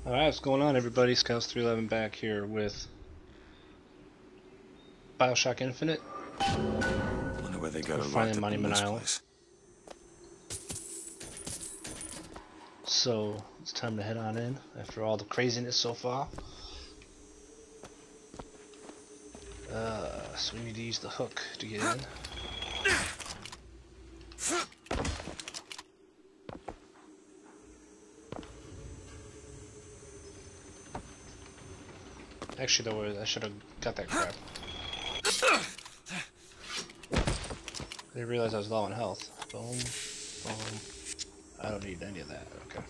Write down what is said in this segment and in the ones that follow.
Alright, what's going on, everybody? Scouts 311 back here with Bioshock Infinite. Wonder where they got We're her locked finding up in Monument this Isle. place. So it's time to head on in after all the craziness so far. So we need to use the hook to get in. Actually, though, I should have got that crap. I didn't realize I was low on health. Boom, boom. I don't need any of that. Okay.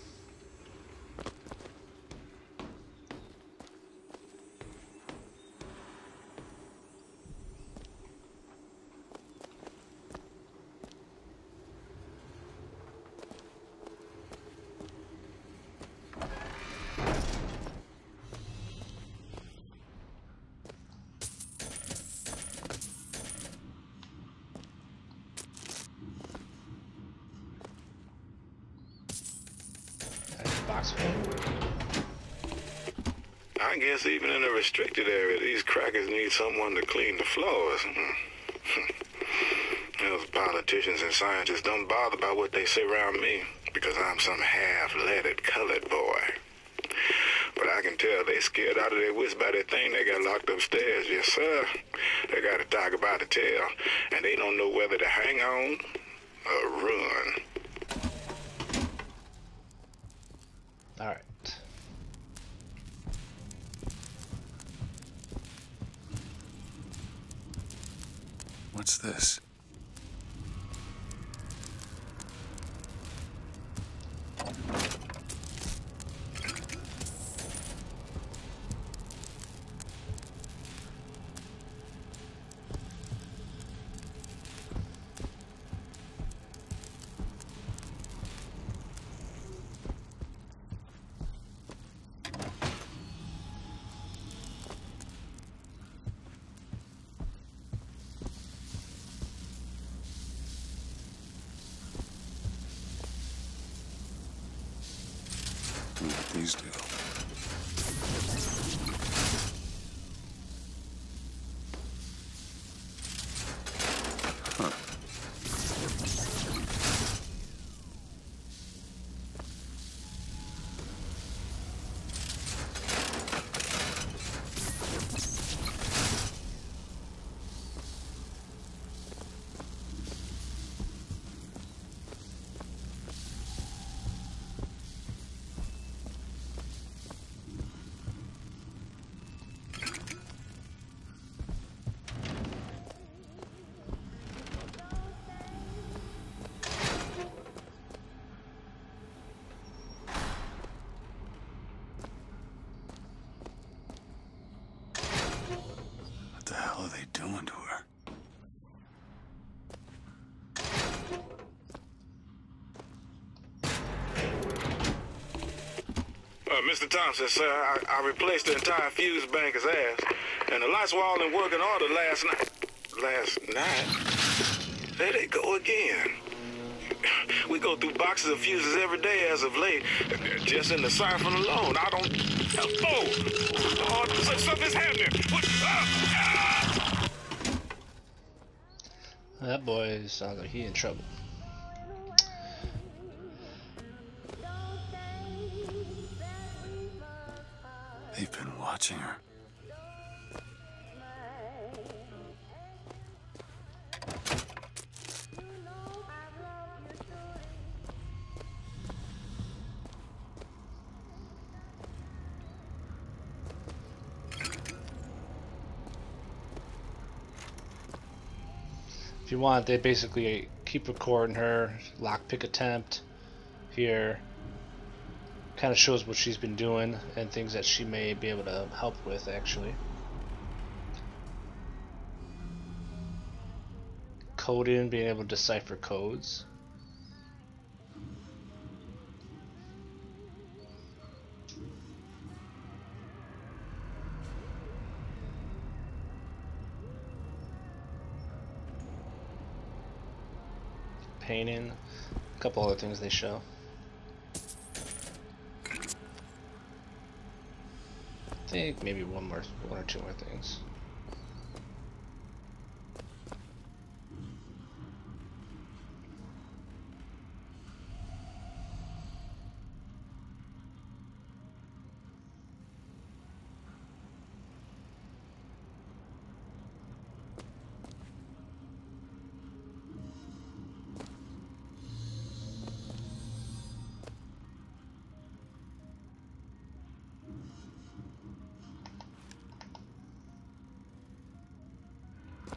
I guess even in a restricted area, these crackers need someone to clean the floors. Those politicians and scientists don't bother about what they say around me because I'm some half-leaded colored boy. But I can tell they scared out of their wits by that thing they got locked upstairs. Yes, sir. They got a dog about to tell, and they don't know whether to hang on or run. Alright. What's this? What these do? Huh. What the hell are they doing to her? Mr. Thompson, sir, I replaced the entire fuse bank as asked, and the lights were all in working order last night. Last night? There they go again. We go through boxes of fuses every day as of late. Just in the siphon alone, I don't... Oh, something's happening. What? That boy sounds like he in trouble. They've been watching her. If you want, they basically keep recording her lockpick attempt here. Kind of shows what she's been doing and things that she may be able to help with, actually. Coding, being able to decipher codes. Painting, a couple other things they show. think maybe one or two more things.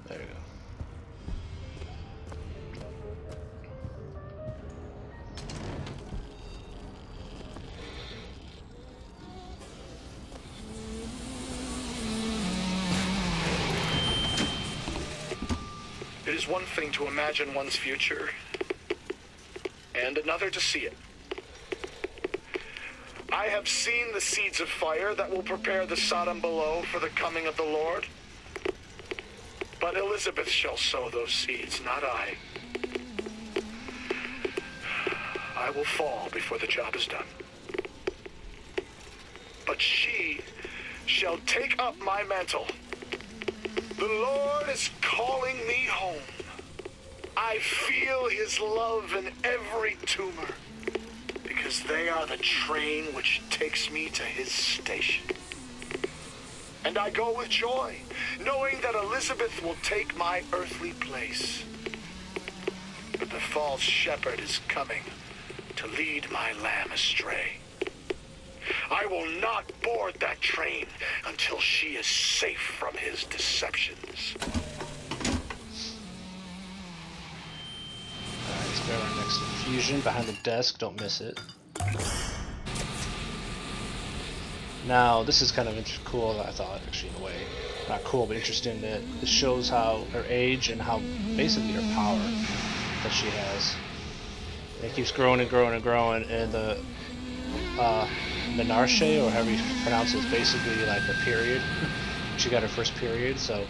There you go. It is one thing to imagine one's future, and another to see it. I have seen the seeds of fire that will prepare the Sodom below for the coming of the Lord. But Elizabeth shall sow those seeds, not I. I will fall before the job is done. But she shall take up my mantle. The Lord is calling me home. I feel his love in every tumor, because they are the train which takes me to his station. And I go with joy, knowing that Elizabeth will take my earthly place. But the false shepherd is coming to lead my lamb astray. I will not board that train until she is safe from his deceptions. Alright, let's grab our next infusion behind the desk, don't miss it. Now, this is kind of cool, I thought, actually, in a way. Not cool, but interesting that this shows how her age and how basically her power that she has. It keeps growing and growing and growing, and the menarche, or however you pronounce it, is basically like her period. She got her first period, so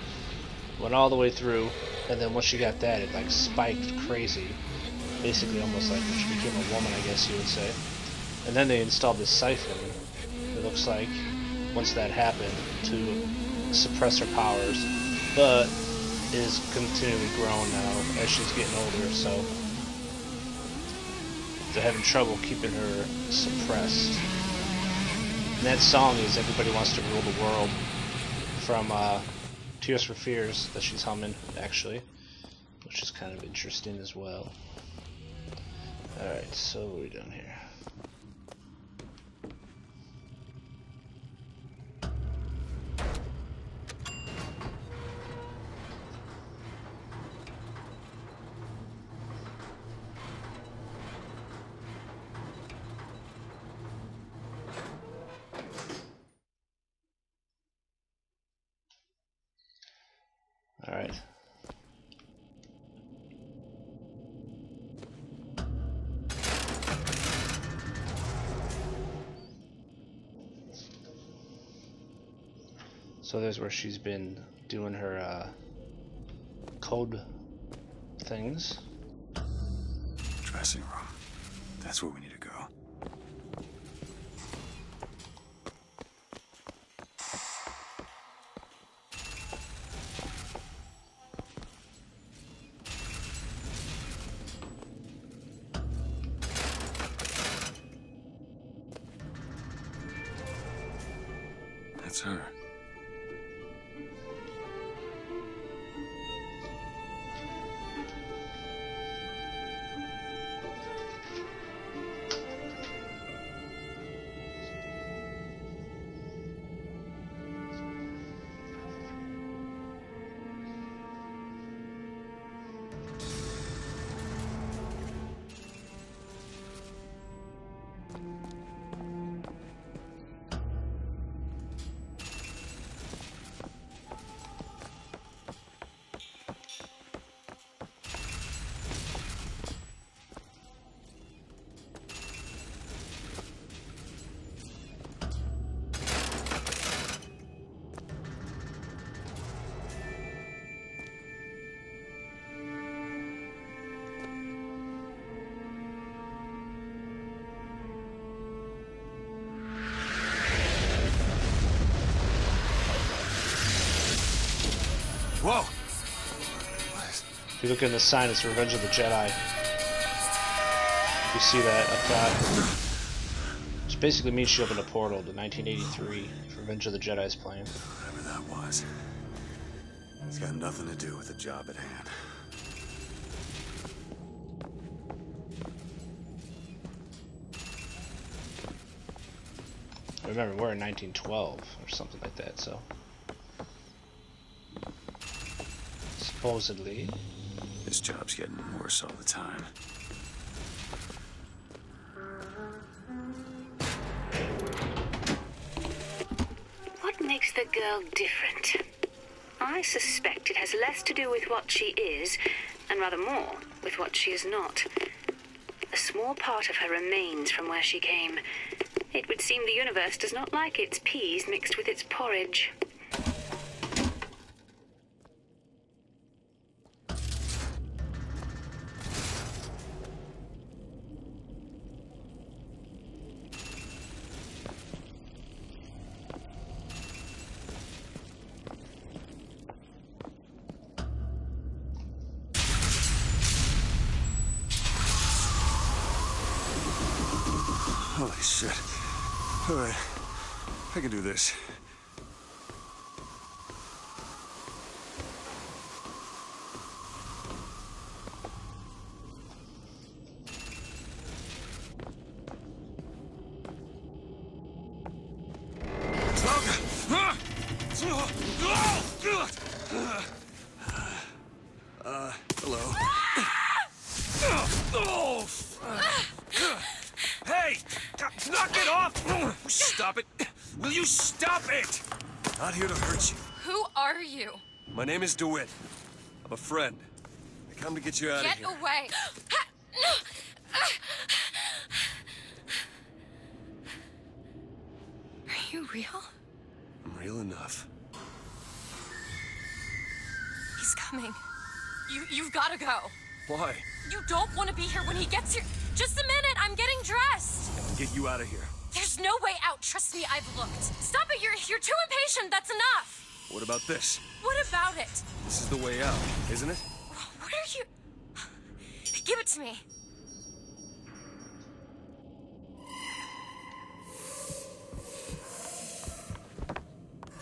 went all the way through, and then once she got that, it like spiked crazy. Basically almost like she became a woman, I guess you would say. And then they installed this siphon, it looks like, once that happened, to suppress her powers, but is continually growing now as she's getting older, so they're having trouble keeping her suppressed. And that song is Everybody Wants to Rule the World from Tears for Fears that she's humming, actually, which is kind of interesting as well. Alright, so what are we doing here? Alright. So there's where she's been doing her code things. Dressing room. That's where we need to go. That's her. If you look in the sign, it's Revenge of the Jedi. You see that up top. Which basically means she opened a portal to 1983. Revenge of the Jedi's playing. Whatever that was. It's got nothing to do with the job at hand. Remember, we're in 1912 or something like that, so. Supposedly. This job's getting worse all the time. What makes the girl different? I suspect it has less to do with what she is, and rather more with what she is not. A small part of her remains from where she came. It would seem the universe does not like its peas mixed with its porridge. Holy shit. Alright. I can do this. Hello. Hey! Knock it off! Stop it! Will you stop it? Not here to hurt you. Who are you? My name is DeWitt. I'm a friend. I come to get you out of Get here. away! Are you real? I'm real enough. He's coming. You've gotta go. Why? You don't want to be here when he gets here. Just a minute, I'm getting dressed. Get you out of here. There's no way out. Trust me, I've looked. Stop it, you're too impatient. That's enough. What about this? What about it? This is the way out, isn't it? What are you... Give it to me.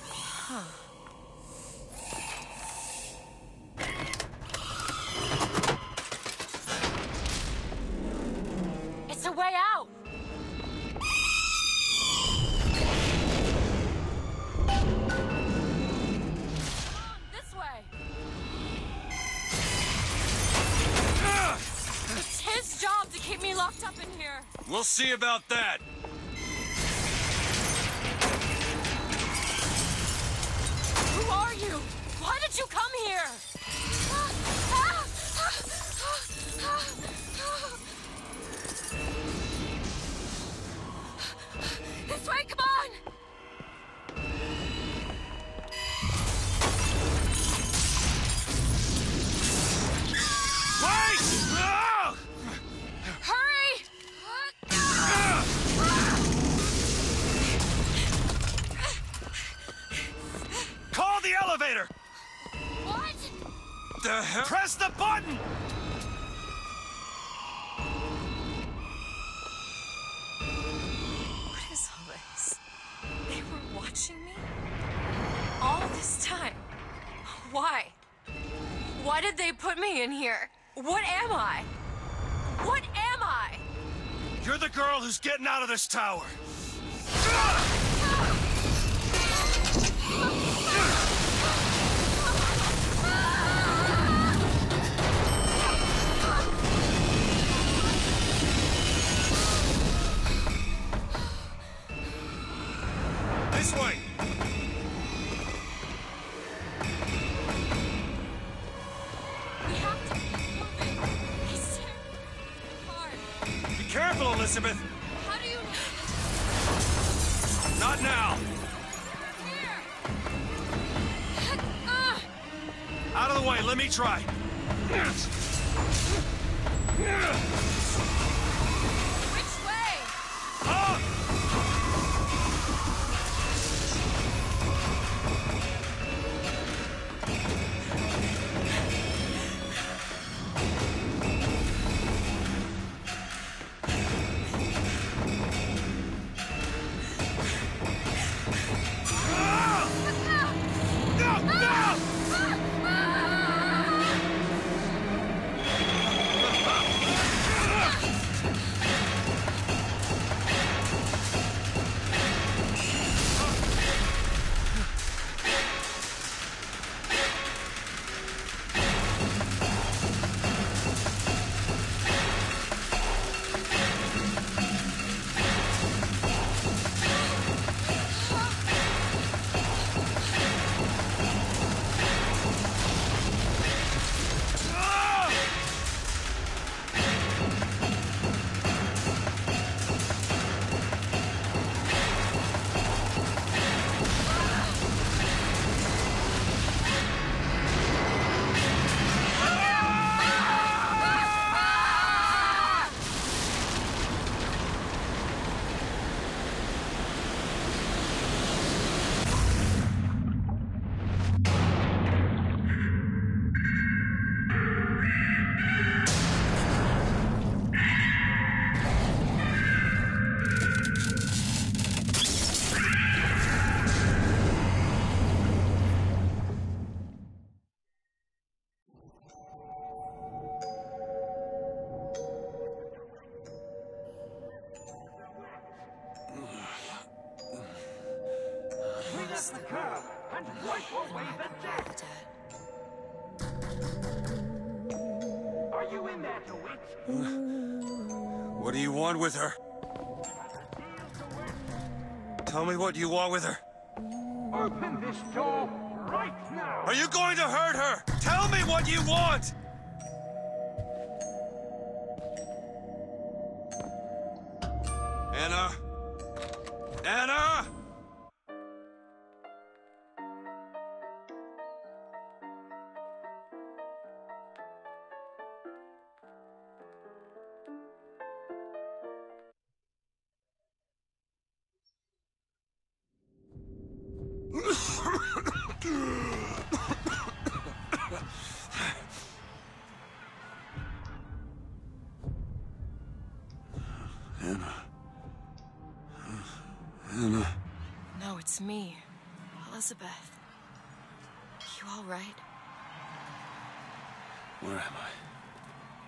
Huh. It's a way out. This way. It's his job to keep me locked up in here. We'll see about that. Who are you? Why did you come here? This way, come on! Wait! Hurry! Call the elevator! What? The hell? Press the button! What is all this? They were watching me? All this time? Why? Why did they put me in here? What am I? What am I? You're the girl who's getting out of this tower. This way. We have to keep moving. He's tearing me apart. Be careful, Elizabeth. How do you know Not now. here? Out of the way. Let me try. Which way? Up! you in there, dewitt? What do you want with her? Tell me what you want with her. Open this door right now! Are you going to hurt her? Tell me what you want! Anna? Anna? Anna. Anna. No, it's me, Elizabeth. You all right? Where am I?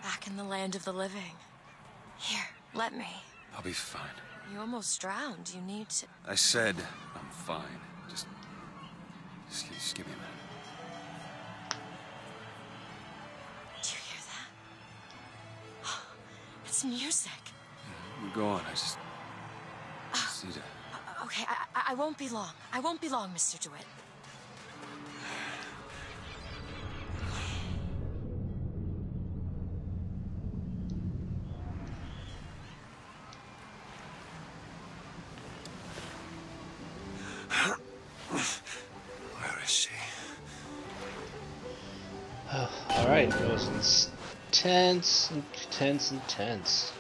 Back in the land of the living. Here, let me. I'll be fine. You almost drowned. You need to... I said I'm fine. Just give me a minute. Do you hear that? It's music. Go on. I just need to... Okay, I won't be long. I won't be long, Mr. DeWitt. Where is she? Alright, it was intense and tense and tense.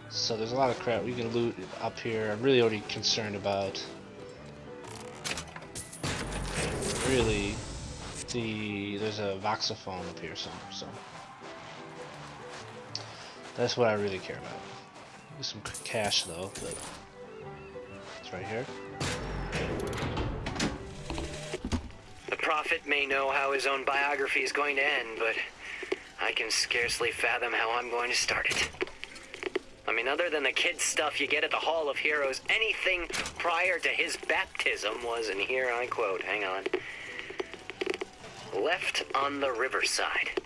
So there's a lot of crap we can loot up here. I'm really only concerned about really there's a voxophone up here somewhere, so that's what I really care about. There's some cash though, but it's right here. The prophet may know how his own biography is going to end, but I can scarcely fathom how I'm going to start it. I mean, other than the kid stuff you get at the Hall of Heroes, anything prior to his baptism was, and here I quote, hang on, left on the riverside.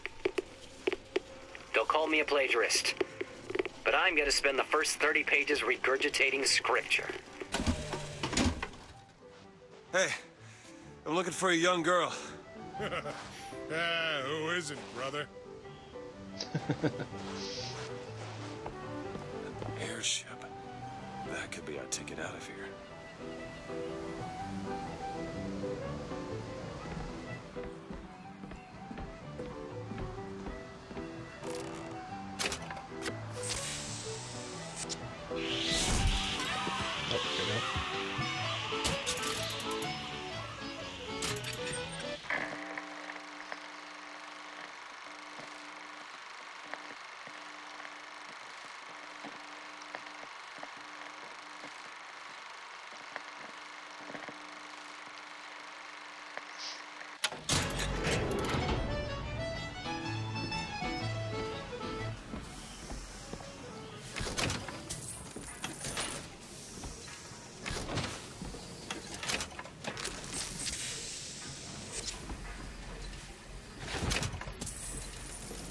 They'll call me a plagiarist, but I'm going to spend the first 30 pages regurgitating scripture. Hey, I'm looking for a young girl. Who isn't, brother? Airship. That could be our ticket out of here.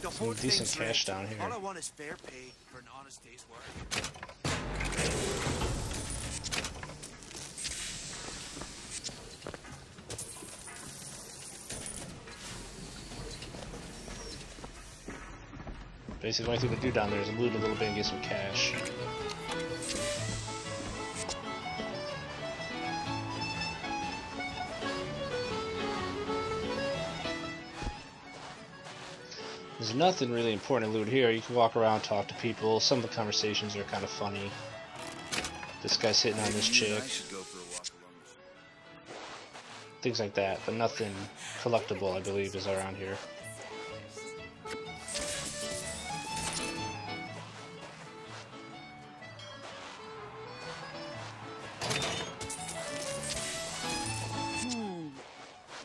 Some decent cash down here. All I want is fair pay for an honest day's work. Basically, the only thing to do down there is loot a little bit and get some cash. There's nothing really important to loot here. You can walk around, talk to people. Some of the conversations are kind of funny. This guy's hitting on this chick. Things like that, but nothing collectible, I believe, is around here.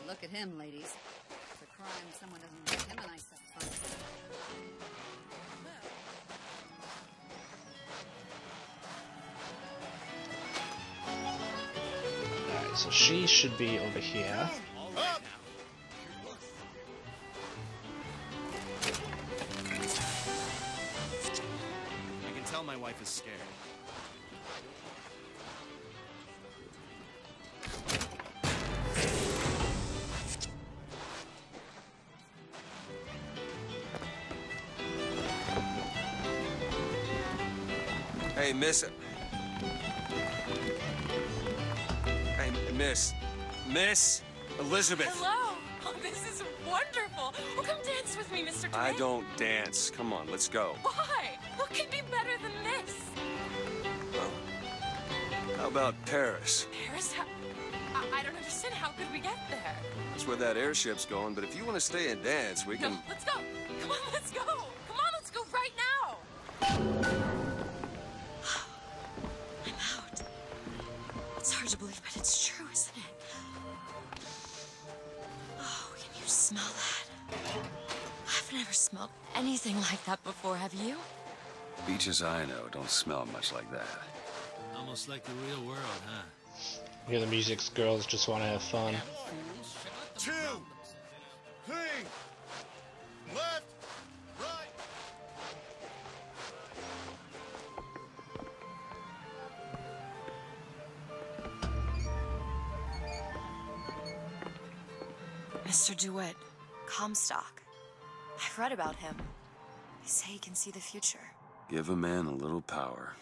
Look at him, ladies. It's a crime someone doesn't give him a nice satisfaction. Alright, so she should be over here. tell my wife is scared. Hey, miss. Hey, Miss Elizabeth. Hello. Oh, this is wonderful. Well, come dance with me, Mr. DeWitt. I don't dance. Come on, let's go. Why? What could be better than this? Well, how about Paris? Paris? I don't understand. How could we get there? That's where that airship's going, but if you want to stay and dance, we can... No, let's go. Come on, let's go. Come on, let's go right now. I'm out. It's hard to believe, but it's true, isn't it? Oh, can you smell that? I've never smelled anything like that before, have you? Beaches I know don't smell much like that. Almost like the real world, huh? Hear the music's girls just want to have fun. 2, 3, left, right. Mr. DeWitt, comstock. I've read about him. They say he can see the future. Give a man a little power,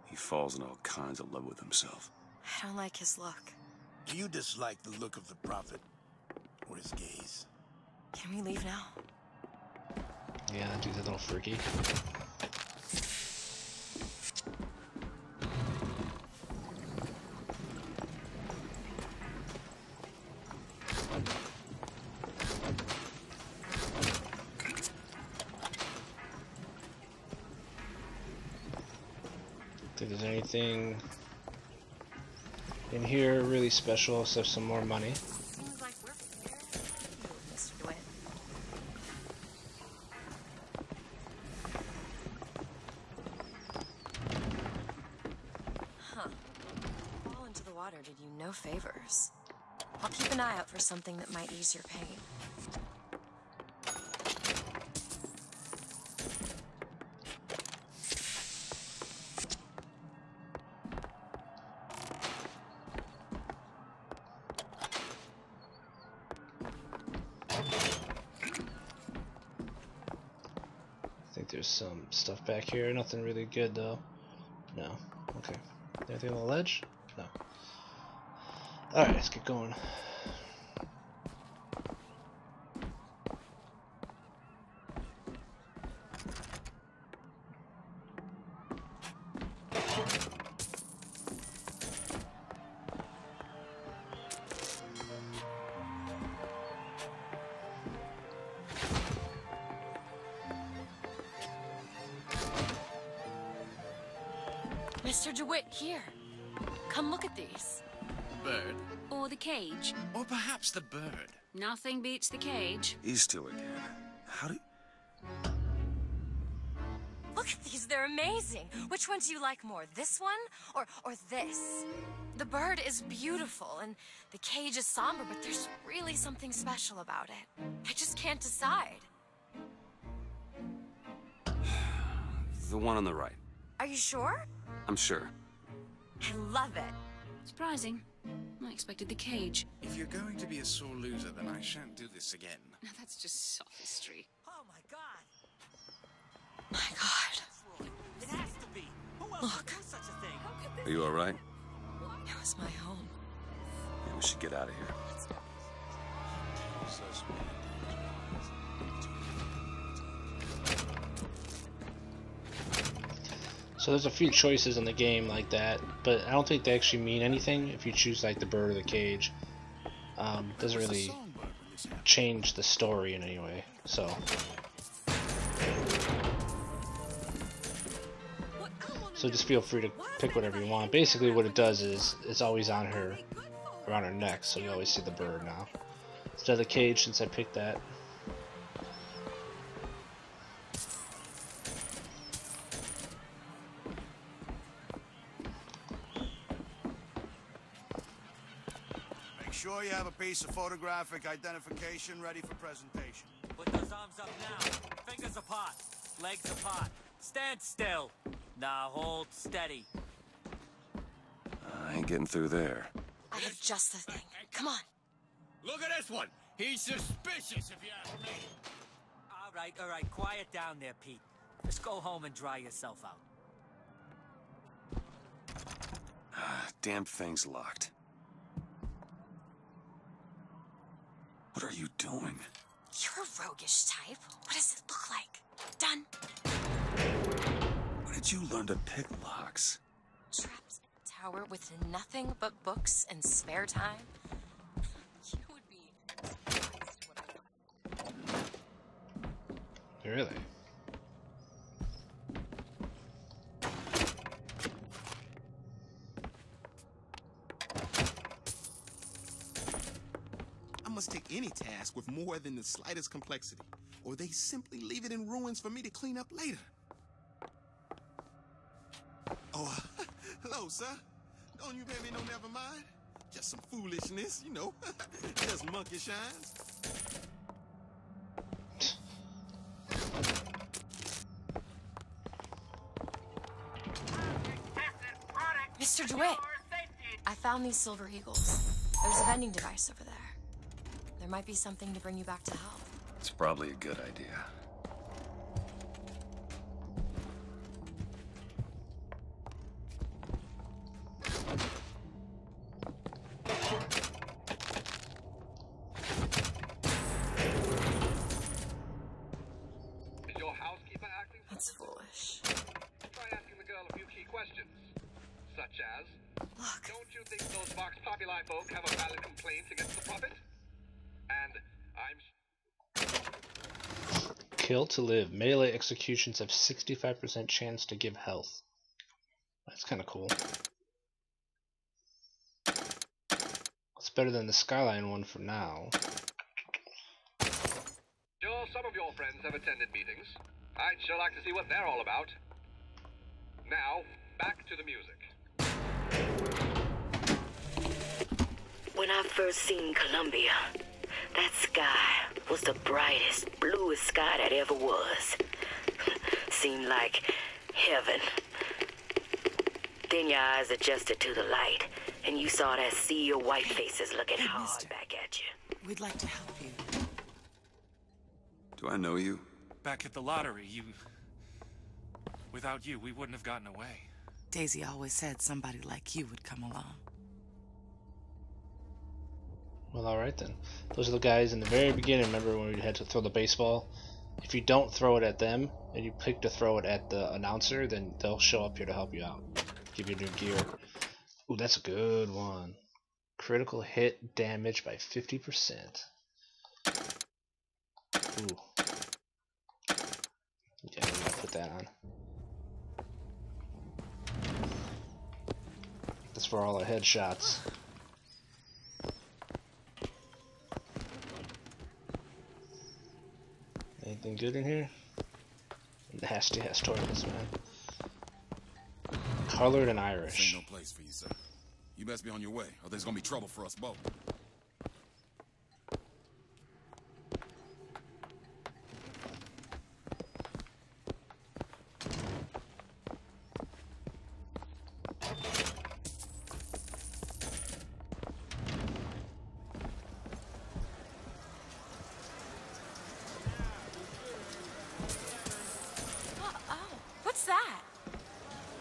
he falls in all kinds of love with himself. I don't like his look. Do you dislike the look of the prophet or his gaze? Can we leave now? Yeah, do the little freaky. Think there's anything in here really special except some more money. Seems like we're prepared for you, Mr. DeWitt. Huh. Fall into the water did you no favors. I'll keep an eye out for something that might ease your pain. I think there's some stuff back here. Nothing really good though. No. Okay. Anything on the ledge? No. Alright, let's get going. Mr. DeWitt, here. Come look at these. Bird? Or the cage. Or perhaps the bird. Nothing beats the cage. These two again. How do... Look at these, they're amazing. Which one do you like more, this one or this? The bird is beautiful and the cage is somber, but there's really something special about it. I just can't decide. The one on the right. Are you sure? I'm sure. I love it. Surprising. I expected the cage. If you're going to be a sore loser, then I shan't do this again. Now that's just sophistry. Oh my god! My God. It has to be! Who else Look. would do such a thing? Are you alright? It was my home. Yeah, we should get out of here. So there's a few choices in the game like that, but I don't think they actually mean anything if you choose like the bird or the cage. Doesn't really change the story in any way. So just feel free to pick whatever you want. Basically what it does is it's always on her, around her neck, so you always see the bird now. Instead of the cage, since I picked that. Make sure you have a piece of photographic identification ready for presentation. Put those arms up now. Fingers apart. Legs apart. Stand still. Now hold steady. I ain't getting through there. I have just the thing. Come on. Look at this one. He's suspicious, if you ask me. All right. Quiet down there, Pete. Just go home and dry yourself out. Damn thing's locked. What are you doing? You're a roguish type. What does it look like? Done. Where did you learn to pick locks? Trapped in a tower with nothing but books and spare time? You would be... Really? I must take any task with more than the slightest complexity, or they simply leave it in ruins for me to clean up later. Oh, hello, sir. Don't you pay me no never mind? Just some foolishness, you know. Just monkey shines. Mr. DeWitt, I found these silver eagles. There's a vending device over there. There might be something to bring you back to health. It's probably a good idea. Is your housekeeper acting? That's foolish. Try asking the girl a few key questions, such as, Look. don't you think those Vox Populi folk have a valid complaint against the Prophet? And Kill to live. Melee executions have 65% chance to give health. That's kind of cool. It's better than the Skyline one for now. sure some of your friends have attended meetings. I'd sure like to see what they're all about. Now, back to the music. When I first seen Columbia, that sky was the brightest, bluest sky that ever was. Seemed like heaven. Then your eyes adjusted to the light, and you saw that sea of white faces looking hard back at you. We'd like to help you. Do I know you? Back at the lottery, without you, we wouldn't have gotten away. Daisy always said somebody like you would come along. Well, alright then. Those are the guys in the very beginning. Remember when we had to throw the baseball? If you don't throw it at them, and you pick to throw it at the announcer, then they'll show up here to help you out. Give you new gear. Ooh, that's a good one. Critical hit damage by 50%. Ooh. Yeah, I'm gonna put that on. That's for all our headshots. Anything good in here? Nasty ass toilets, man. Colored and Irish. This ain't no place for you, sir. You best be on your way, or there's gonna be trouble for us both. What's that?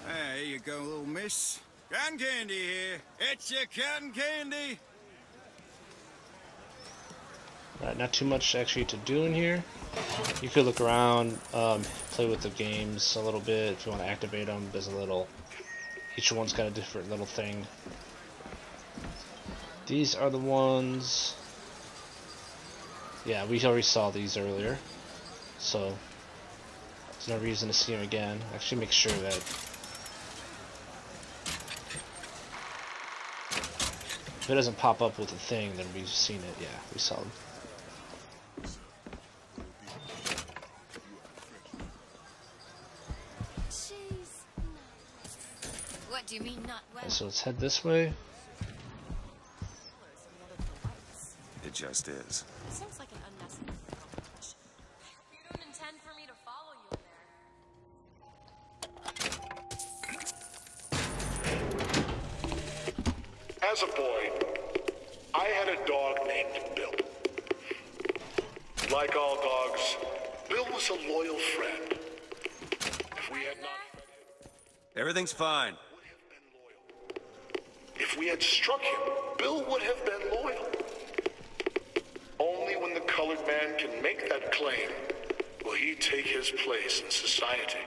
There you go, little miss. Cotton candy here. It's your cotton candy. Right, not too much actually to do in here. You could look around, play with the games a little bit if you want to activate them. There's a little, each one's got a different little thing. These are the ones, yeah, we already saw these earlier, so there's no reason to see them again. Actually make sure that if it doesn't pop up with a thing, then we've seen it. Yeah, we saw them. What do you mean not well? Okay, so let's head this way. It just is. Seems like an unnecessary competition. You don't intend for me to follow you As a boy, I had a dog named Bill. Like all dogs, Bill was a loyal friend. If we had not... Everything's fine. If we had struck him, Bill would have been loyal. Only when the colored man can make that claim will he take his place in society.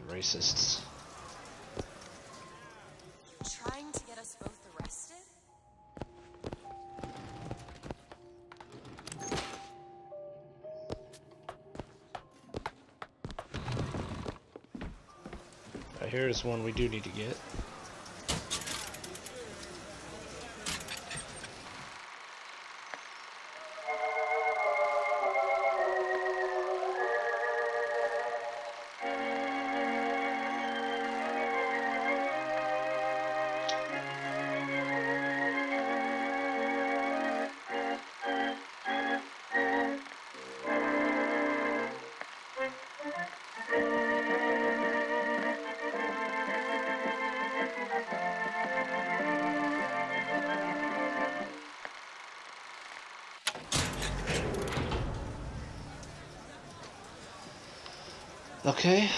Racists. Trying to get us both arrested? Here's one we do need to get. Okay,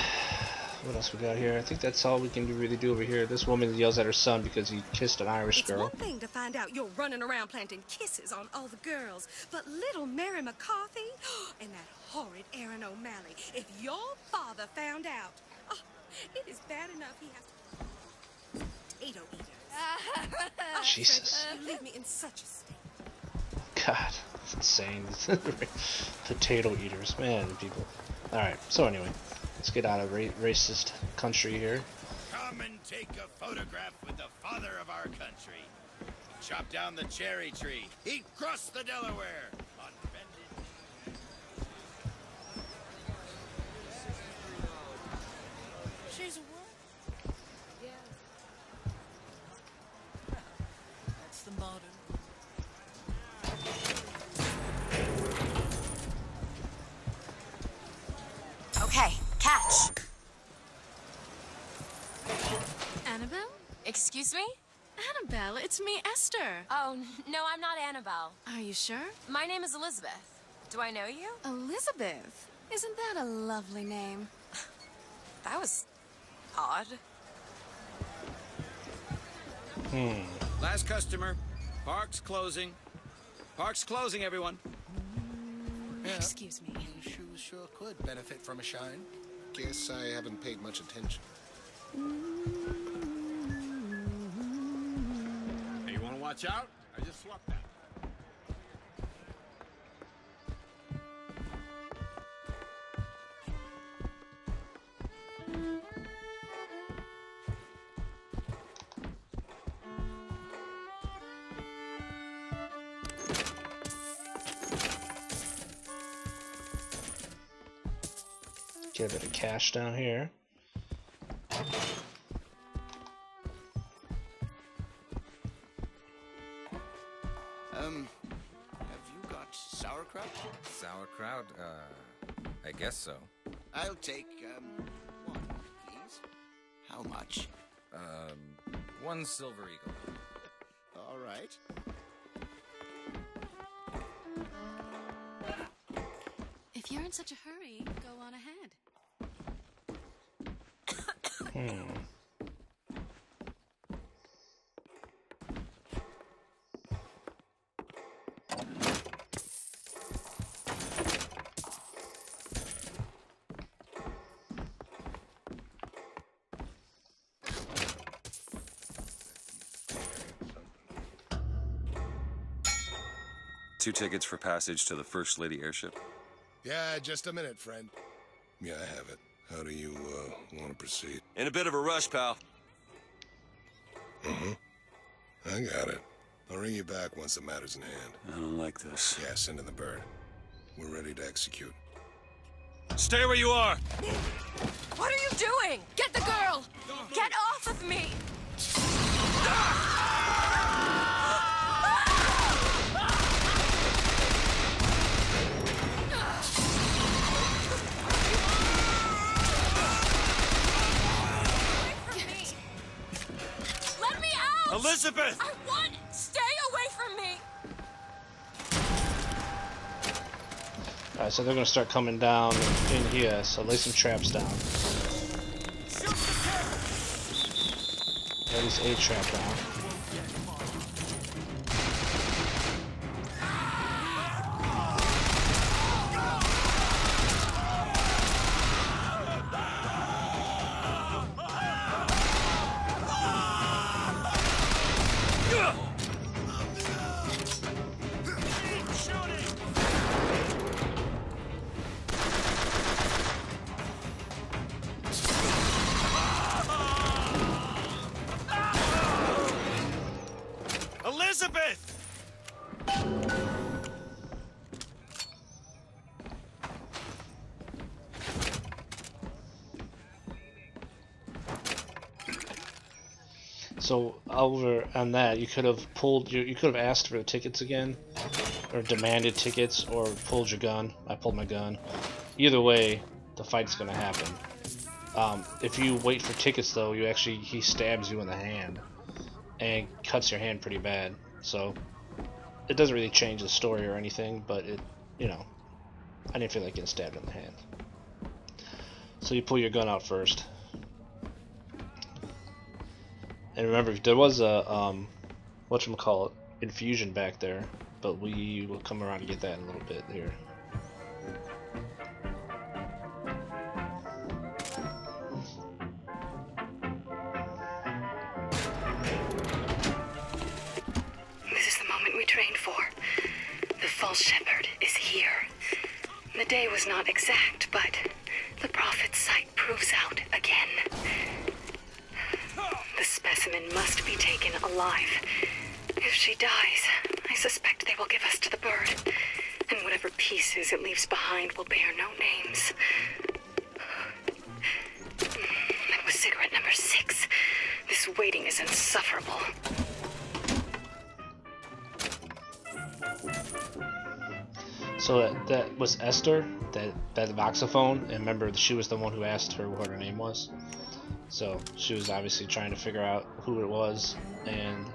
what else we got here? I think that's all we can really do over here. This woman yells at her son because he kissed an Irish girl. It's one thing to find out you're running around planting kisses on all the girls, but little Mary McCarthy and that horrid Aaron O'Malley, if your father found out, oh, it is bad enough he has to... Potato eaters. Jesus. You leave me in such a state. God, that's insane. Potato eaters, man, people. Alright, so anyway, let's get out of racist country here. Come and take a photograph with the father of our country. He chopped down the cherry tree. He crossed the Delaware on bended... She's a what? Yeah. That's the modern. Okay, catch. Annabelle? Excuse me? Annabelle, it's me, Esther. Oh, no, I'm not Annabelle. Are you sure? My name is Elizabeth. Do I know you? Elizabeth? Isn't that a lovely name? That was odd. Last customer. Park's closing. Park's closing, everyone. Excuse me. These shoes sure could benefit from a shine. Guess I haven't paid much attention. Hey, you want to watch out? I just swapped that. Get a bit of cash down here. Have you got sauerkraut? Sauerkraut? I guess so. I'll take, one, please. How much? 1 silver eagle. All right. If you're in such a hurry, go on ahead. Two tickets for passage to the First Lady airship. Yeah, just a minute, friend. Yeah, I have it. How do you, want to proceed? In a bit of a rush, pal. I got it. I'll ring you back once the matter's in hand. I don't like this. Yeah, send in the bird. We're ready to execute. Stay where you are! What are you doing? Get the girl! Get off of me! Elizabeth! I want... Stay away from me! Alright, so they're gonna start coming down in here, so lay some traps down. At least a trap down. Elizabeth! So over on that, you could have pulled your, you could have asked for the tickets again, or demanded tickets, or pulled your gun. I pulled my gun. Either way, the fight's gonna happen. If you wait for tickets though, he stabs you in the hand and cuts your hand pretty bad. So it doesn't really change the story or anything, but it, you know, I didn't feel like getting stabbed in the hand. So you pull your gun out first. And remember, there was a whatchamacallit, infusion back there, but we will come around to get that in a little bit here. This is the moment we trained for. The false shepherd is here. The day was not exact, but the prophet's sight proves out again. The specimen must be taken alive. If she dies, I suspect they will give us to the bird, and whatever pieces it leaves behind will bear no names. That was cigarette number 6. This waiting is insufferable. So that was Esther, that voxophone, and remember she was the one who asked her what her name was. So she was obviously trying to figure out who it was, and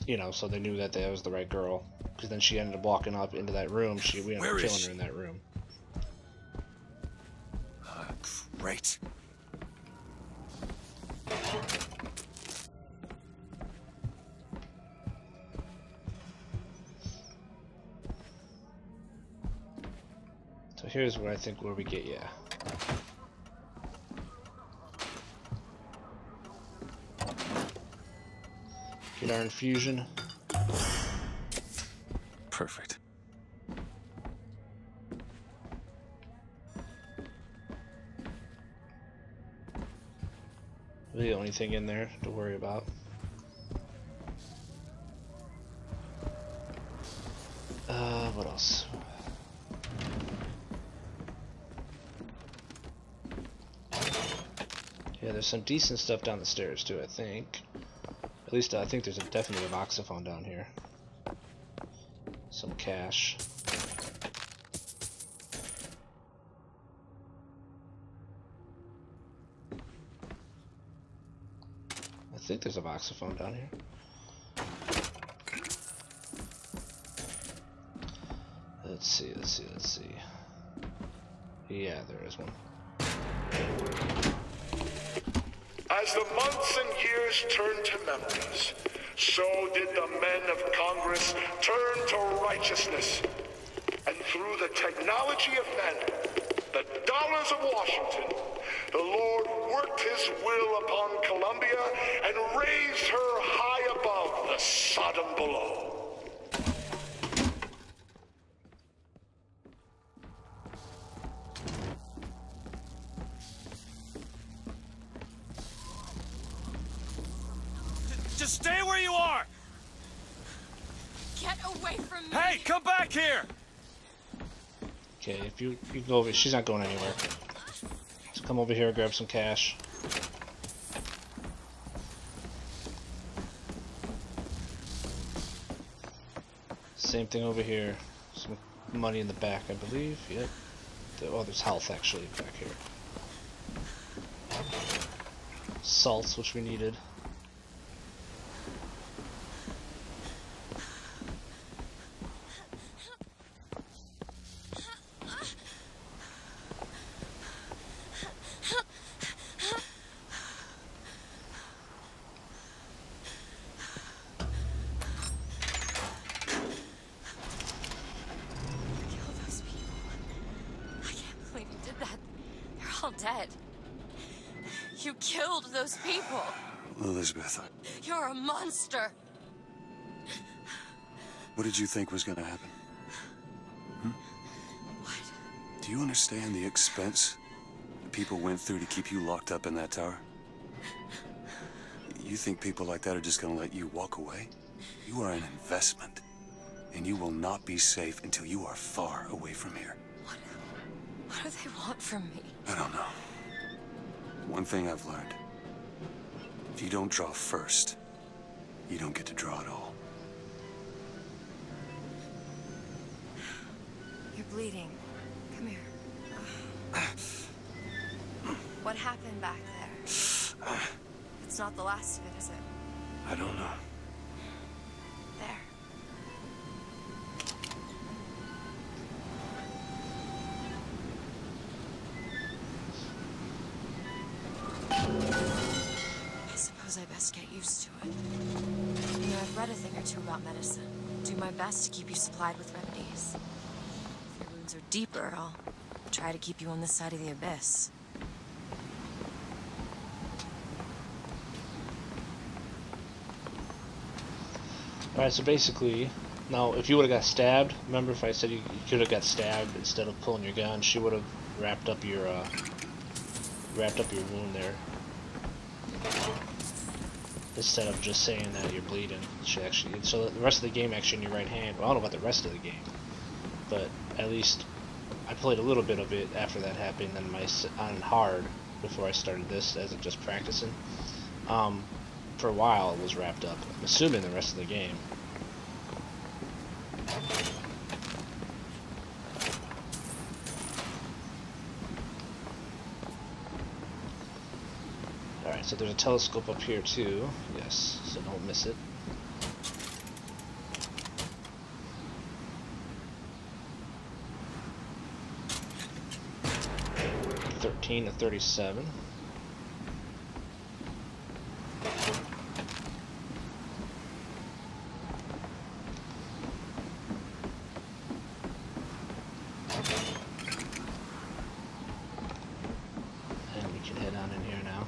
you know, so they knew that that was the right girl, because then she ended up walking up into that room. We ended up killing her in that room. Great. So here's where I think where we get ya. Get our infusion. Perfect. The only thing in there to worry about. What else? Yeah, there's some decent stuff down the stairs too, I think. At least I think there's definitely a voxophone down here. Some cash. I think there's a voxophone down here. Let's see. Yeah, there is one. As the months and years turned to memories, so did the men of Congress turn to righteousness. And through the technology of men, the dollars of Washington, the Lord worked his will upon Columbia and raised her high above the Sodom below. Just stay where you are! Get away from me! Hey, come back here! Okay, if you go over, she's not going anywhere. So come over here, grab some cash. Same thing over here. Some money in the back, I believe. Yep. Oh, there's health actually back here. salts, which we needed. Dead. You killed those people. Elizabeth, You're a monster. what did you think was gonna happen? What? Do you understand the expense that people went through to keep you locked up in that tower? You think people like that are just gonna let you walk away? You are an investment, and you will not be safe until you are far away from here. What do they want from me? I don't know. One thing I've learned. If you don't draw first, you don't get to draw at all. You're bleeding. Come here. What happened back there? It's not the last of it, is it? I don't know. There. I suppose I best get used to it. You know, I've read a thing or two about medicine. Do my best to keep you supplied with remedies. If your wounds are deeper, I'll try to keep you on this side of the abyss. Alright, so basically, now if you would have got stabbed, remember if I said you could have got stabbed instead of pulling your gun, she would have wrapped up your wound there. Instead of just saying that you're bleeding. She actually, so the rest of the game actually in your right hand. Well, I don't know about the rest of the game, but at least I played a little bit of it after that happened on hard before I started this as of just practicing. For a while it was wrapped up. I'm assuming the rest of the game. Alright, so there's a telescope up here too. Yes, so don't miss it. $13 to $37. And we can head on in here now.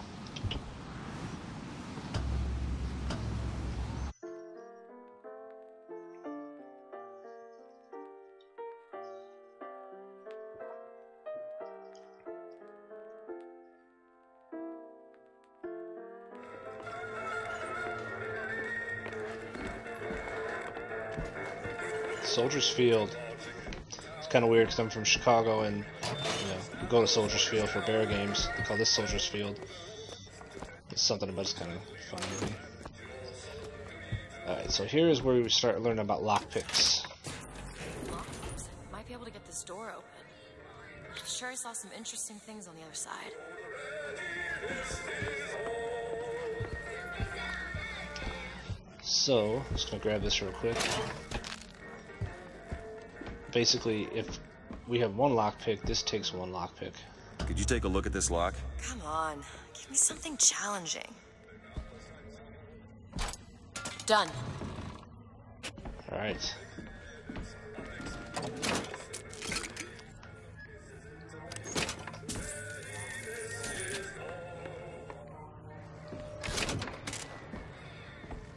Soldiers Field. It's kind of weird because I'm from Chicago and we go to Soldiers Field for bear games. They call this Soldiers Field. It's something about it's kind of funny to me. Alright, so here is where we start learning about lockpicks. Might be able to get this door open. I'm sure I saw some interesting things on the other side. So, just gonna grab this real quick. Basically, if we have one lockpick, this takes one lockpick. Could you take a look at this lock? Come on, give me something challenging. Done. Alright.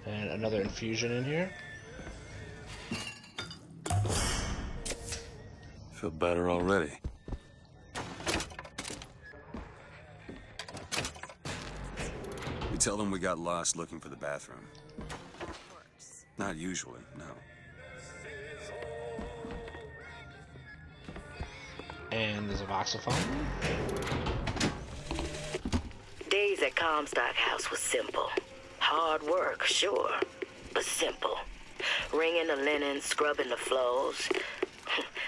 And another infusion in here. Feel better already. We tell them we got lost looking for the bathroom. Not usually, no. And there's a voxophone. Days at Comstock House was simple. Hard work, sure, but simple. Wringing the linen, scrubbing the floors.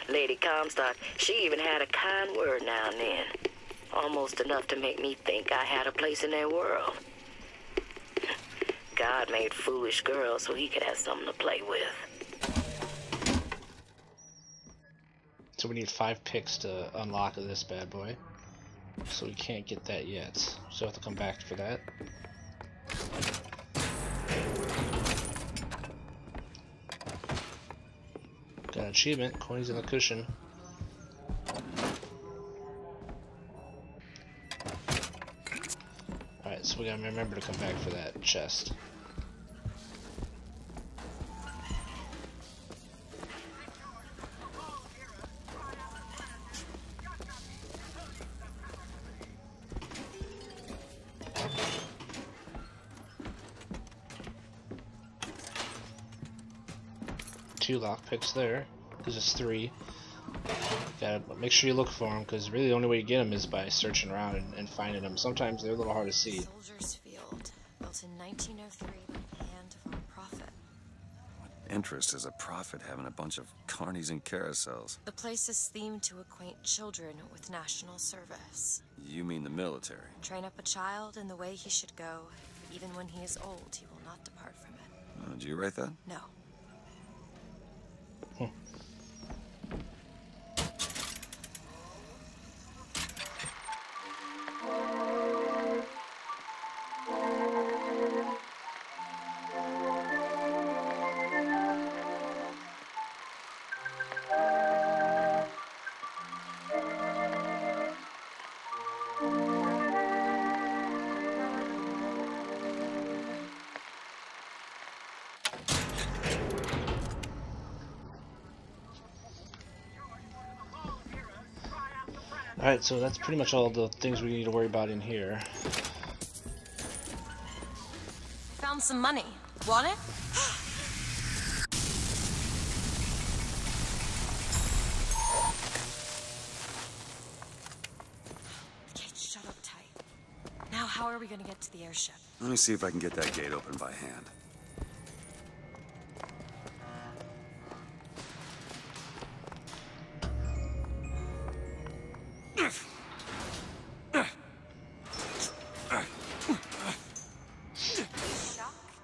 Lady Comstock, she even had a kind word now and then. Almost enough to make me think I had a place in their world. God made foolish girls so he could have something to play with. So we need 5 picks to unlock this bad boy. So we can't get that yet. So have to come back for that. Got an achievement, coins in the cushion. Alright, so we gotta remember to come back for that chest. Two lockpicks there, because it's 3. Gotta make sure you look for them, because really the only way you get them is by searching around and finding them. Sometimes they're a little hard to see. Soldiers Field, built in 1903 by the hand of our prophet. Interest is a prophet having a bunch of carnies and carousels. The place is themed to acquaint children with national service. You mean the military? Train up a child in the way he should go. Even when he is old, he will not depart from it. Did you write that? No. Alright, so that's pretty much all the things we need to worry about in here. Found some money. Want it? The gate's shut up tight. Now how are we gonna get to the airship? Let me see if I can get that gate open by hand.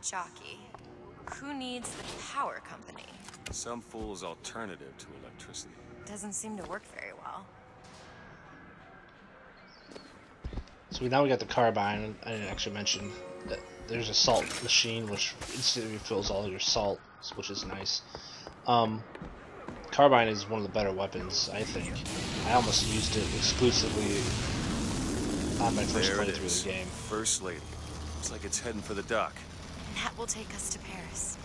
Jockey. Who needs the power company? Some fool's alternative to electricity. Doesn't seem to work very well. So now we got the carbine. I didn't actually mention that there's a salt machine which instantly refills all your salt, which is nice. Carbine is one of the better weapons, I think. I almost used it exclusively on my first playthrough of the game. First lady. Looks like it's heading for the dock. That will take us to Paris.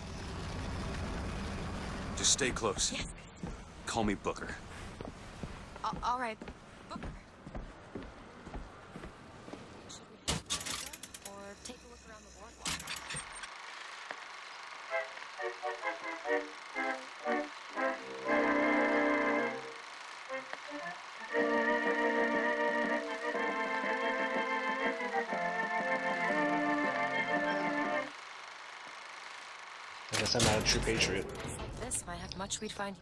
Just stay close. Yes. Call me Booker. All right, Booker. Should we head to or take a look around the boardwalk? I guess I'm not a true patriot. This might have much we'd find.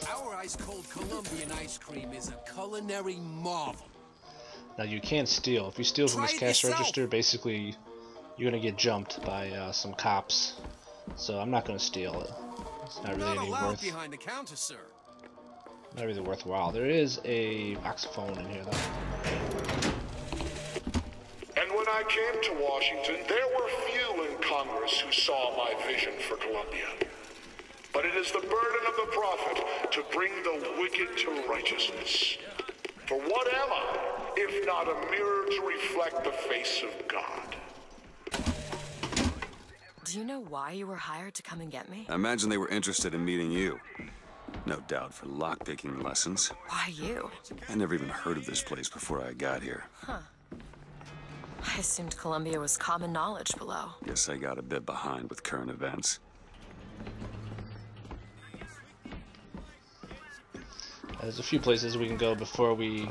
Our ice-cold Colombian ice cream is a culinary marvel. Now you can steal. If you steal from this Try it cash yourself. register, basically you're gonna get jumped by some cops. So I'm not gonna steal it. It's not really any allowed worth. behind the counter, sir. Not really worthwhile. There is a voxophone in here though. And when I came to Washington, there were few in Congress who saw my vision for Columbia. But it is the burden of the prophet to bring the wicked to righteousness. For what am I, if not a mirror to reflect the face of God? Do you know why you were hired to come and get me? I imagine they were interested in meeting you. No doubt for lockpicking lessons. Why you? I never even heard of this place before I got here. Huh. I assumed Columbia was common knowledge below. Guess I got a bit behind with current events. There's a few places we can go before we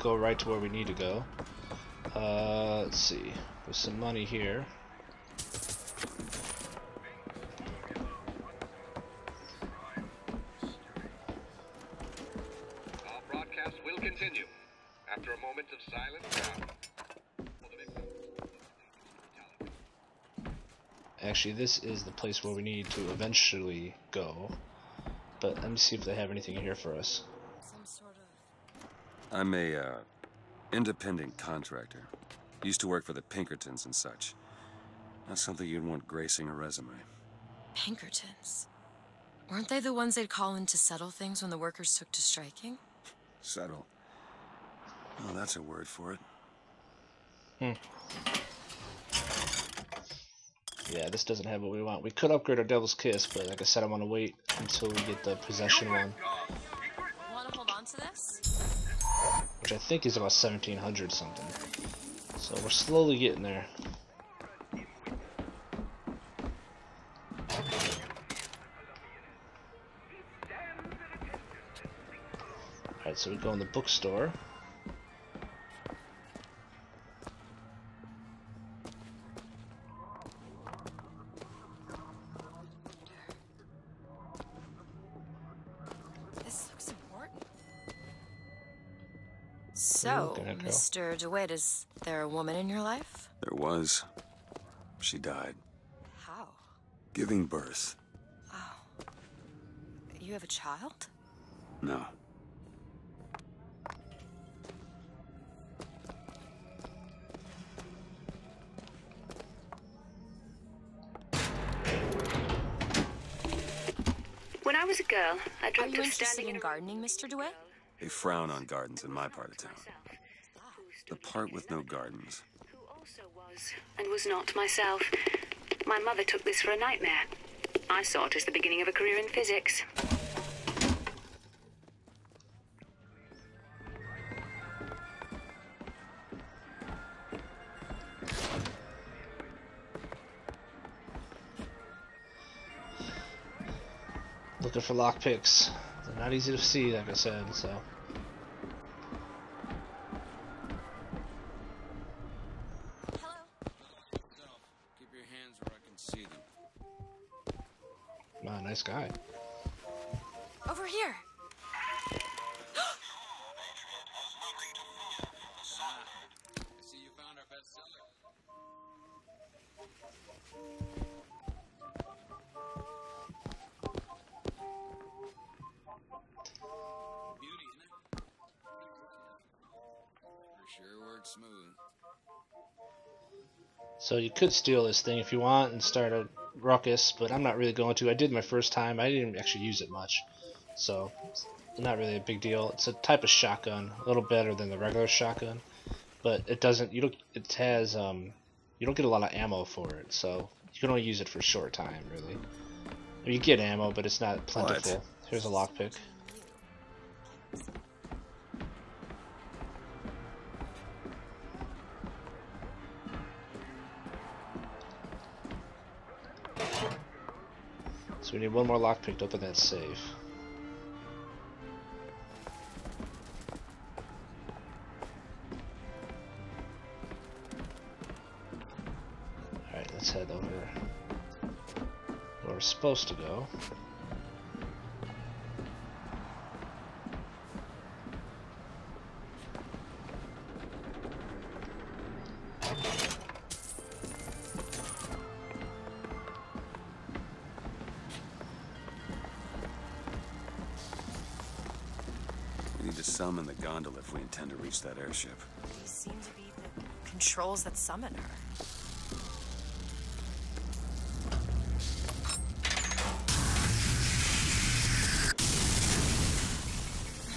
go right to where we need to go. Let's see. There's some money here. silent ground. Actually, this is the place where we need to eventually go. But let me see if they have anything here for us. Some sort of... I'm a, independent contractor. Used to work for the Pinkertons and such. Not something you'd want gracing a resume. Pinkertons? Weren't they the ones they'd call in to settle things when the workers took to striking? Settle. Oh, that's a word for it. Yeah, this doesn't have what we want. We could upgrade our Devil's Kiss, but like I said, I want to wait until we get the possession one. Want to hold on to this? Which I think is about 1700 something. So we're slowly getting there. Alright, so we go in the bookstore. This looks important. So, Mr. DeWitt, is there a woman in your life? There was. She died. How? Giving birth. Oh. You have a child? No. When I was a girl, I dreamt Are you of interested standing in gardening, Mr. DeWitt? They frown on gardens in my part of town. The part with no gardens. Who also was and was not myself. My mother took this for a nightmare. I saw it as the beginning of a career in physics. Looking for lockpicks. They're not easy to see, like I said, so. Keep your hands where I can see them. Wow, nice guy. Over here. I see you found our bestseller. Beauty, isn't it? Sure works smooth. So you could steal this thing if you want and start a ruckus, but I'm not really going to. I did my first time. I didn't actually use it much, so it's not really a big deal. It's a type of shotgun, a little better than the regular shotgun, but it doesn't. You don't. It has. You don't get a lot of ammo for it, so you can only use it for a short time, really. I mean, you get ammo, but it's not plentiful. Here's a lockpick. So we need one more lockpick to open that safe. Alright, let's head over where we're supposed to go. We need to summon the gondola if we intend to reach that airship. These seem to be the controls that summon her.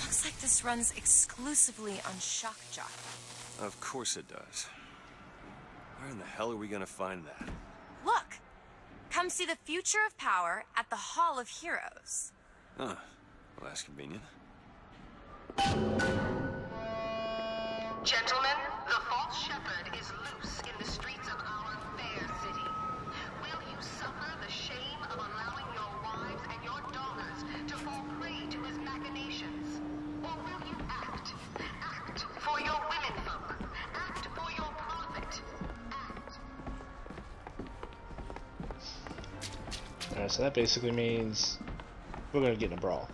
Looks like this runs exclusively on shock jockey. Of course it does. Where in the hell are we gonna find that? Look! Come see the future of power at the Hall of Heroes. Huh. Well, that's convenient. Gentlemen, the false shepherd is loose in the streets of our fair city. Will you suffer the shame of allowing your wives and your daughters to fall prey to his machinations? Or will you act? Act for your womenfolk. Act for your profit. Act. Alright, so that basically means we're gonna get in a brawl.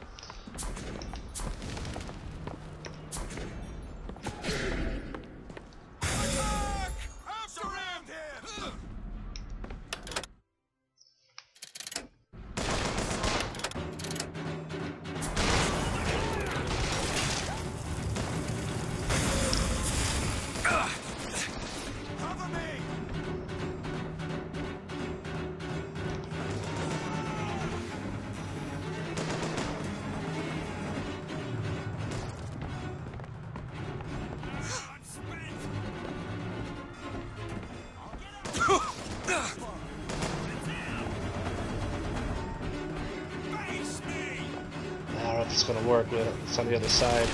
it's gonna work. It's on the other side.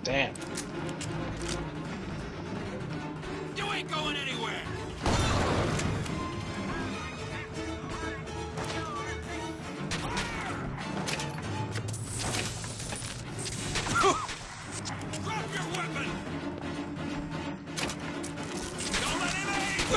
Damn. You ain't going anywhere. Drop your weapon. Don't let him aim.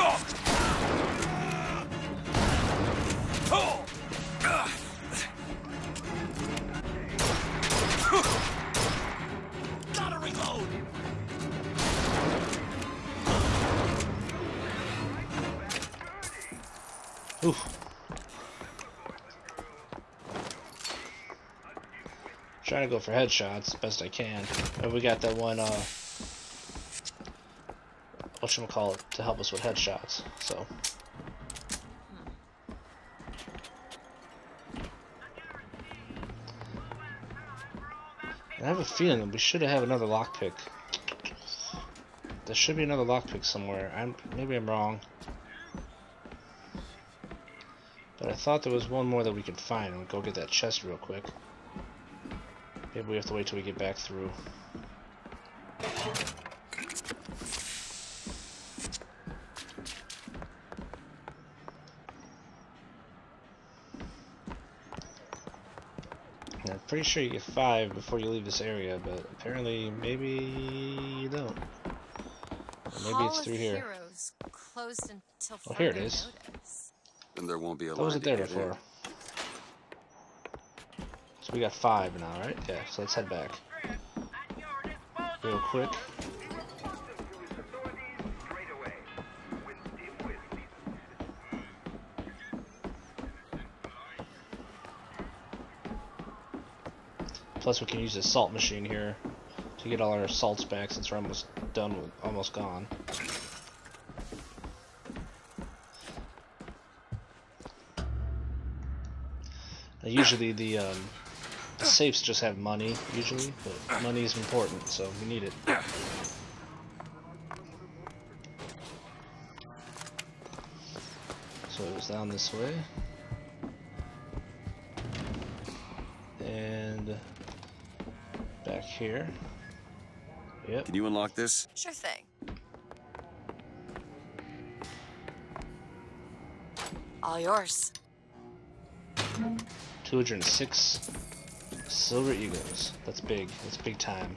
Gotta reload. Oof. Trying to go for headshots best I can. And we got that one whatchamacallit to help us with headshots, so. And I have a feeling that we should have another lockpick. There should be another lockpick somewhere. Maybe I'm wrong. But I thought there was one more that we could find, and we'll go get that chest real quick. Maybe we have to wait till we get back through. And I'm pretty sure you get 5 before you leave this area, but apparently maybe you don't. Or maybe it's through here. Heroes closed until Oh, here it is. notice. And there won't be a That line wasn't to there get in. before. So we got 5 now, right? Yeah, so let's head back. Real quick. Plus we can use the salt machine here to get all our salts back since we're almost done with, almost gone. Now, usually the safes just have money, usually, but money is important, so we need it. So it was down this way. And back here. Yep. Can you unlock this? Sure thing. All yours. 206 silver eagles. That's big. That's big time.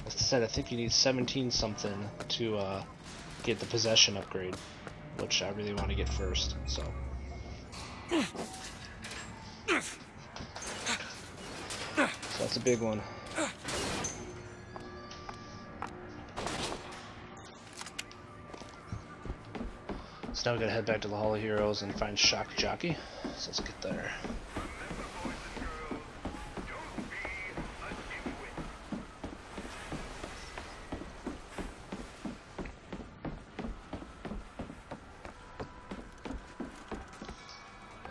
As I said, I think you need 17 something to get the possession upgrade, which I really want to get first. So. So that's a big one. So now we gotta head back to the Hall of Heroes and find Shock Jockey. So let's get there.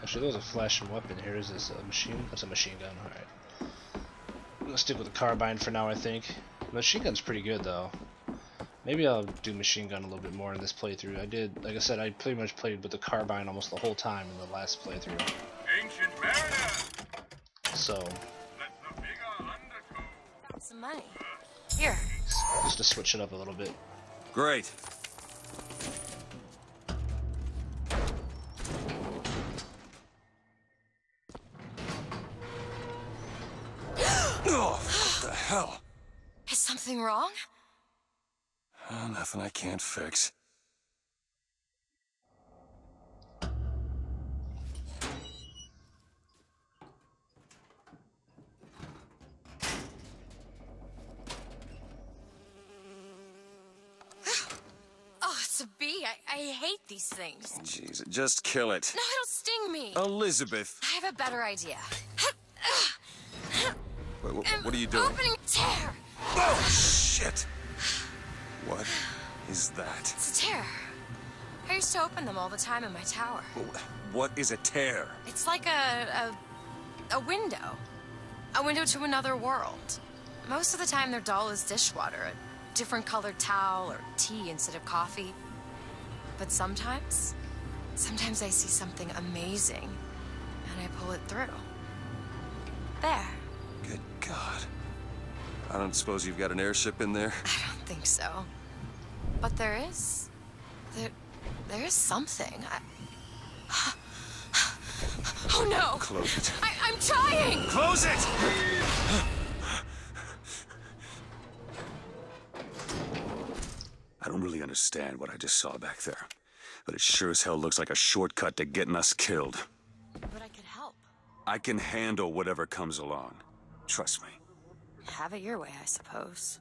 Actually, there's a flashing weapon here. Is this a machine? That's a machine gun. Alright. I'm gonna stick with the carbine for now, I think. Machine gun's pretty good, though. Maybe I'll do machine gun a little bit more in this playthrough. I did, like I said, I pretty much played with the carbine almost the whole time in the last playthrough. Ancient mariner. So. Some money. Here. Just to switch it up a little bit. Great. Oh, what the hell? Is something wrong? Nothing I can't fix. Oh, it's a bee. I hate these things. Jeez, just kill it. No, it'll sting me. Elizabeth. I have a better idea. Wait, what are you doing? Opening a tear. Oh, shit. What is that? It's a tear. I used to open them all the time in my tower. What is a tear? It's like a window. A window to another world. Most of the time they're dull as dishwater, a different colored towel or tea instead of coffee. But sometimes I see something amazing and I pull it through. There. Good God. I don't suppose you've got an airship in there? I don't think so. But there is. There is something. Oh no! Close it. I'm trying! Close it! I don't really understand what I just saw back there, but it sure as hell looks like a shortcut to getting us killed. But I could help. I can handle whatever comes along. Trust me. Have it your way, I suppose.